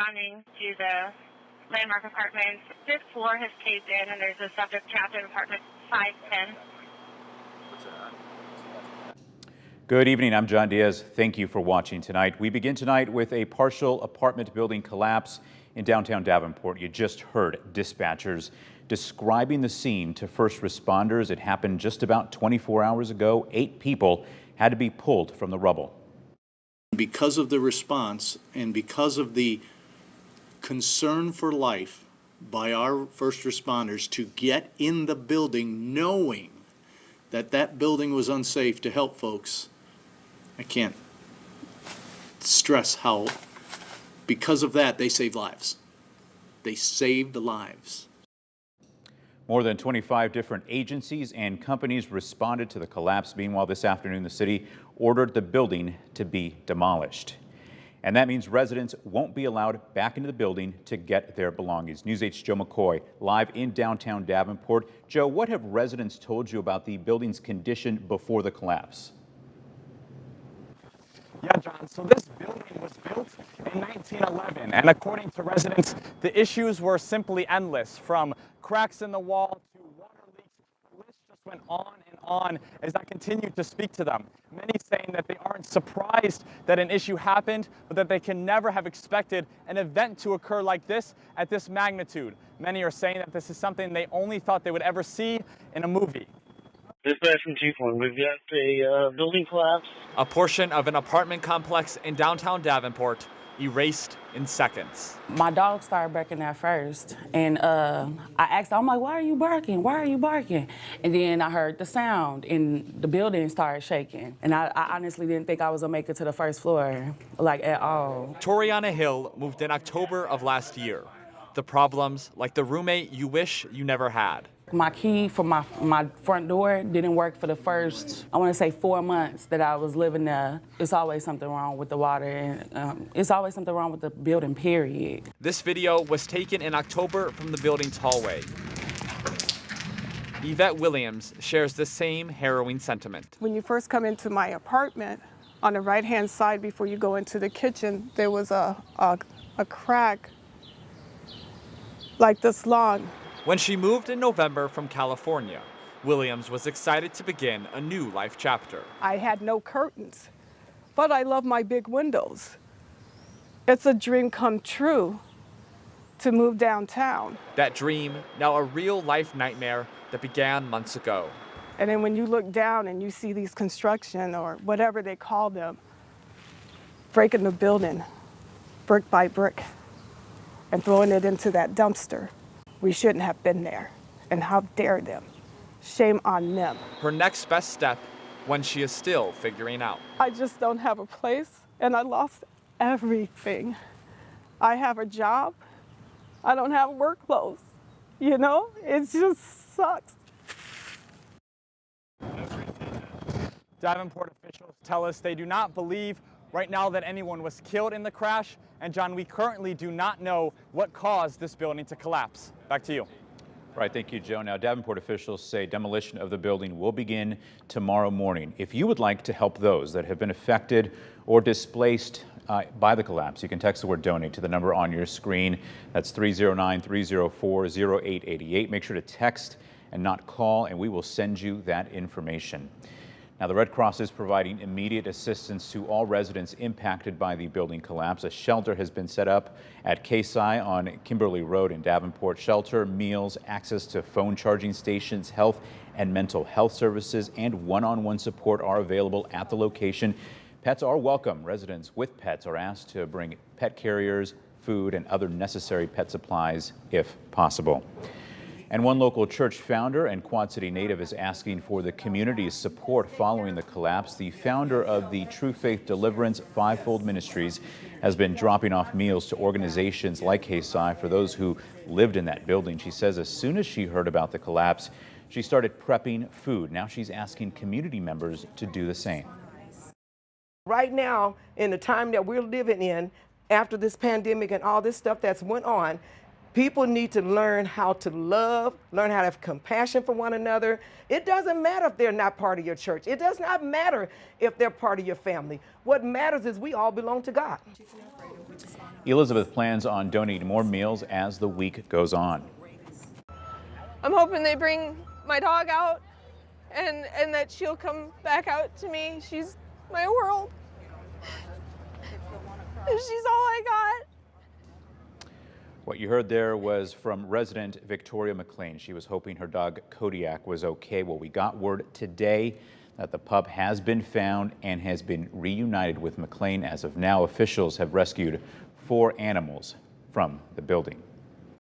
responding to the landmark apartments. Fifth floor has caved in, and there's a subject trapped in apartment 510. Good evening, I'm John Diaz. Thank you for watching tonight. We begin tonight with a partial apartment building collapse in downtown Davenport. You just heard dispatchers describing the scene to first responders. It happened just about 24 hours ago. 8 people had to be pulled from the rubble. Because of the response and because of the concern for life by our first responders to get in the building knowing that that building was unsafe to help folks, I can't stress how, because of that, they saved lives. They saved lives. More than 25 different agencies and companies responded to the collapse. Meanwhile, this afternoon, the city ordered the building to be demolished. And that means residents won't be allowed back into the building to get their belongings. News 8's Joe McCoy live in downtown Davenport. Joe, what have residents told you about the building's condition before the collapse? Yeah, John, so this building was built in 1911, and according to residents, the issues were simply endless, from cracks in the wall to water leaks. The list just went on and on as I continued to speak to them. Many saying that they aren't surprised that an issue happened, but that they can never have expected an event to occur like this at this magnitude. Many are saying that this is something they only thought they would ever see in a movie. This is from G1. We've got a building collapse. A portion of an apartment complex in downtown Davenport erased in seconds. My dog started barking at first, and I asked her, I'm like, why are you barking? Why are you barking? And then I heard the sound, and the building started shaking. And I honestly didn't think I was gonna make it to the first floor, like at all. Toriana Hill moved in October of last year. The problems, like the roommate you wish you never had. My key for my front door didn't work for the first, I want to say 4 months that I was living there. It's always something wrong with the water, and it's always something wrong with the building, period. This video was taken in October from the building's hallway. Yvette Williams shares the same harrowing sentiment. When you first come into my apartment, on the right-hand side before you go into the kitchen, there was a crack like this long. When she moved in November from California, Williams was excited to begin a new life chapter. I had no curtains, but I love my big windows. It's a dream come true to move downtown. That dream, now a real-life nightmare that began months ago. And then when you look down and you see these construction, or whatever they call them, breaking the building brick by brick and throwing it into that dumpster. We shouldn't have been there, and how dare them? Shame on them. Her next best step, one she is still figuring out. I just don't have a place, and I lost everything. I have a job. I don't have work clothes. You know, it just sucks. Davenport officials tell us they do not believe right now that anyone was killed in the crash. And John, we currently do not know what caused this building to collapse. Back to you. Right, thank you, Joe. Now, Davenport officials say demolition of the building will begin tomorrow morning. If you would like to help those that have been affected or displaced by the collapse, you can text the word donate to the number on your screen. That's 309-304-0888. Make sure to text and not call, and we will send you that information. Now, the Red Cross is providing immediate assistance to all residents impacted by the building collapse. A shelter has been set up at KSI on Kimberly Road in Davenport. Shelter, meals, access to phone charging stations, health and mental health services, and one-on-one support are available at the location. Pets are welcome. Residents with pets are asked to bring pet carriers, food, and other necessary pet supplies if possible. And one local church founder and Quad City native is asking for the community's support following the collapse. The founder of the True Faith Deliverance Fivefold Ministries has been dropping off meals to organizations like KSI for those who lived in that building. She says as soon as she heard about the collapse, she started prepping food. Now she's asking community members to do the same. Right now, in the time that we're living in, after this pandemic and all this stuff that's went on, people need to learn how to love, learn how to have compassion for one another. It doesn't matter if they're not part of your church. It does not matter if they're part of your family. What matters is we all belong to God. Elizabeth plans on donating more meals as the week goes on. I'm hoping they bring my dog out and that she'll come back out to me. She's my world. She's all I got. What you heard there was from resident Victoria McLean. She was hoping her dog Kodiak was okay. Well, we got word today that the pup has been found and has been reunited with McLean. As of now, officials have rescued 4 animals from the building.